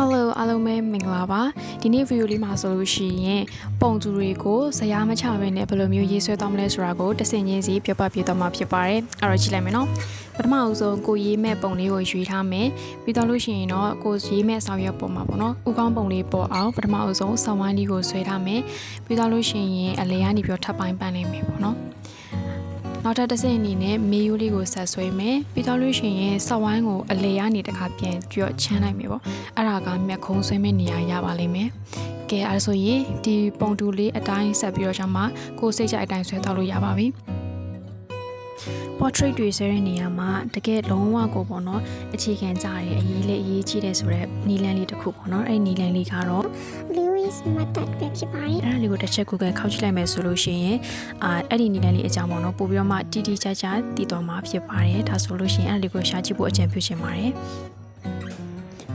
Hello အားလုံးပဲမင်္ဂလာပါဒီနေ့ဗီဒီယိုလေးမှာဆိုလို့ရှိရင်ပုံသူတွေကိုဇယားမချဘဲနဲ့ဘယ်လိုမျိုးရေးဆွဲသွားမလဲဆိုတာကိုတစ်ဆင့်ချင်းစီပြပြသွားမှာဖြစ်ပါတယ်အဲ့တော့ကြည့်လိုက်မယ်နော်ပထမအဆုံးကိုရေးမဲ့ပုံလေးကိုရွေးထားမယ်ပြီးတော့လို့ရှိရင်တော့ကိုရေးမဲ့ဆောင်ရွက်ပုံမှာပေါ့နော်ဥကောင်းပုံလေးပေါ်အောင်ပထမအဆုံးဆောင်းဝိုင်းလေးကိုဆွဲထားမယ်ပြီးတော့လို့ရှိရင်အလဲကနေပြီးထပ်ပိုင်းပန်းနေမယ်ပေါ့နော်နောက်ထပ်တစ်ဆင့်အနေနဲ့မေယိုးလေးကိုဆက်ဆွဲမယ်ပြီးတော့လို့ရှိရင်ဆောက်ဝိုင်းကိုအလေကနေတစ်ခါပြန်ကြော့ချမ်းလိုက်မယ်ပေါ့အဲ့ဒါကမျက်ခုံးဆွဲမဲ့နေရာရပါလိမ့်မယ်ကဲအဲ့ဒါဆိုရင်ဒီပုံတူလေးအတိုင်းဆက်ပြီးတော့ကျွန်မကိုစိတ်ကြိုက်အတိုင်းဆွဲတော့လို့ရပါပြီportrait တွေဆွဲတဲ့နေရာမှာတကယ်လုံးဝကိုပေါ့နော်အခြေခံကြရတဲ့အရေးလေးအရေးကြီးတယ်ဆိုတော့နီလန်းလေးတစ်ခုပေါ့နော်အဲ့နီလန်းလေးကတော့ Loomis မတ်တက်ပဲဖြစ်ပါတယ်အဲ့ဒါလေးကိုတစ်ချက် Google ခောက်ကြည့်လိုက်မယ်ဆိုလို့ရှိရင်အဲ့ဒီနီလန်းလေးအကြောင်းပေါ့နော်ပို့ပြီးတော့မှတီတီချာချာတည်တော်မှာဖြစ်ပါတယ်ဒါဆိုလို့ရှိရင်အဲ့ဒီကိုရှာကြည့်ဖို့အကြံပြုချင်ပါတယ်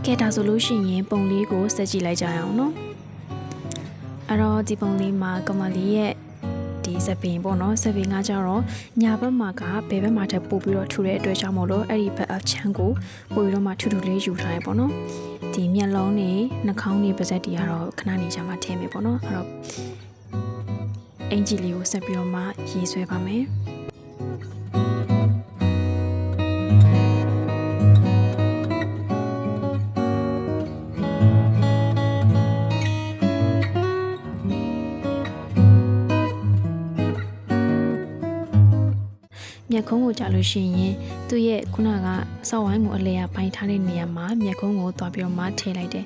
ကဲဒါဆိုလို့ရှိရင်ပုံလေးကိုစက်ကြည့်လိုက်ကြရအောင်နော်အဲ့တော့ဒီပုံလေးမှာကမလေးရဲ့ဒီစပင်ပေါ့နော်စပင်ကကြတော့ညာဘက်မှာကဘယ်ဘက်မှာထပ်ပို့ပြီးတော့ထူတဲ့အတွက်ကြောင့်မို့လို့အဲ့ဒီဘက်အချမ်းကိုပို့ပြီးတော့မှထူထူလေးယူထားရပေါ့နော်ဒီမျက်လုံးတွေနှာခေါင်းတွေပါးစပ်တွေကတော့ခဏနေချာမှထည့်မယ်ပေါ့နော်အဲ့တော့အင်ဂျီလေးကိုဆက်ပြီးတော့မှရေးဆွဲပါမယ်မျက်ခုံးကိုကြာလို့ရှိရင်သူ့ရဲ့ခုနကစောက်ဝိုင်းကိုအလဲရပိုင်းထားတဲ့နေရာမှာမျက်ခုံးကိုတွားပြီးတော့မှထည့်လိုက်တယ်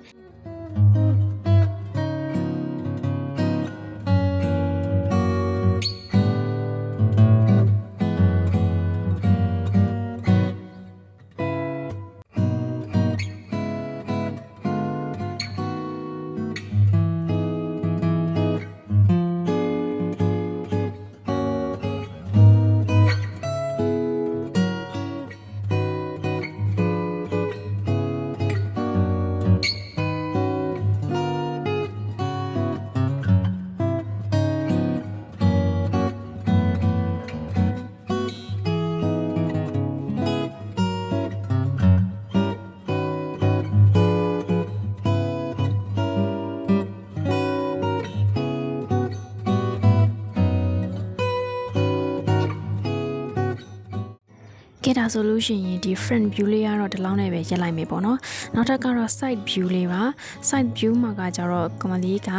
ကဲဒါဆိုလို့ရှိရင်ဒီ front view လေးကတော့ဒီလောက်နဲ့ပဲရက်လိုက်မယ်ပေါ့နော်နောက်ထပ်ကတော့ side view လေးပါ side view မှာကကြတော့ကမလေးက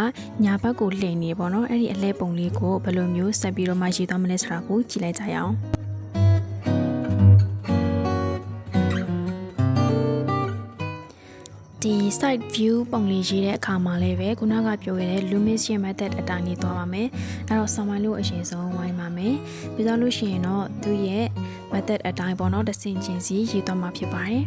ညာဘက်ကိုလှည့်နေပေါ့နော်အဲ့ဒီအလဲပုံလေးကိုဘယ်လိုမျိုးဆက်ပြီးတော့မှရေးသွားမလဲဆိုတာကိုကြည့်လိုက်ကြရအောင်ဒီ side view ပုံလေးရေးတဲ့အခါမှာလည်းပဲခုနကပြောခဲ့တဲ့ Loomis ရဲ့ method အတိုင်းလေးသွားပါမယ်အဲ့တော့ဆောင်းပိုင်းလို့အရင်ဆုံးဝိုင်းပါမယ်ပြီးတော့လို့ရှိရင်တော့သူ့ရဲ့ method အတိုင်းပေါ့နော်တစ်ဆင့်ချင်းစီရေးသွားမှာဖြစ်ပါတယ်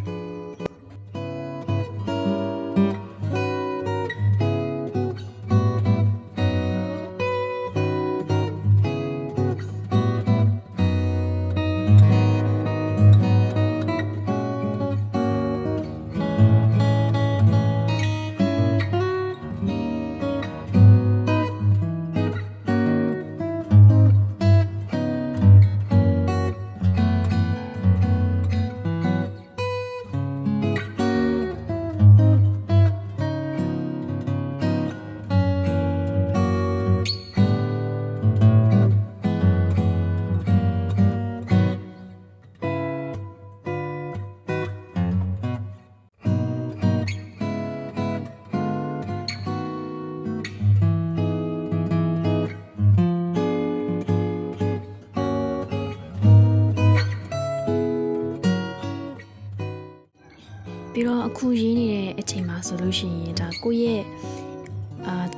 ပြီးတော့အခုရေးနေတဲ့အချိန်မှာဆိုလို့ရှိရင်ဒါကိုရဲ့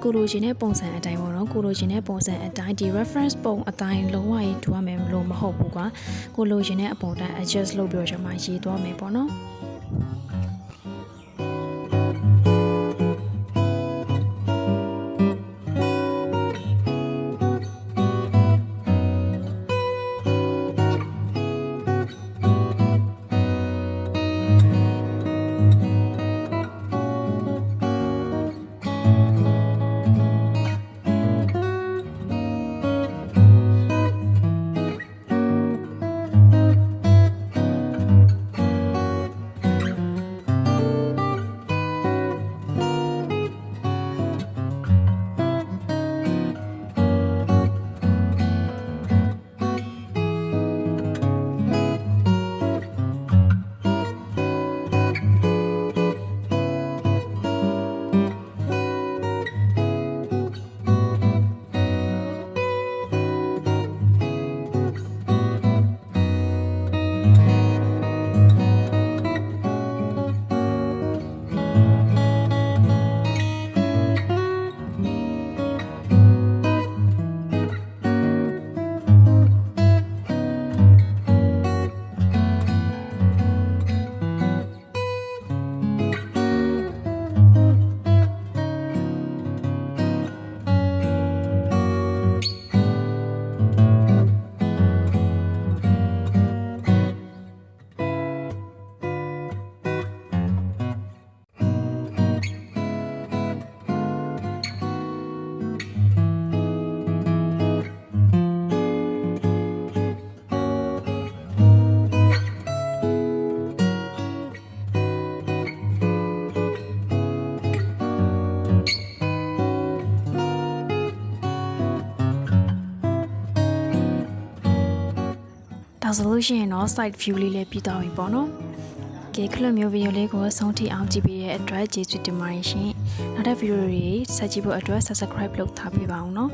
ကိုလိုချင်တဲ့ပုံစံအတိုင်းပေါ့နော်ကိုလိုချင်တဲ့ပုံစံအတိုင်းဒီ reference ပုံအတိုင်းလုံးဝရေးထူရမယ်လို့မဟုတ်ဘူးကွာကိုလိုချင်တဲ့အပုံတိုင်း adjust လုပ်ပြီးတော့ကျွန်မရေးသွားမယ်ပေါ့နော် ဒါဆိုလို့ရှိရင်တော့ side view လေးလည်းပြီးသွားပြီပေါ့နော်ကဲခလုတ်မျိုးဗီဒီယိုလေးကိုဆုံးထိအောင်ကြည့်ပေးတဲ့အတွက်ကျေးဇူးတင်ပါတယ်ရှင်နောက်တဲ့ဗီဒီယိုတွေဆက်ကြည့်ဖို့အတွက် subscribe လုပ်ထားပေးပါအောင်နော်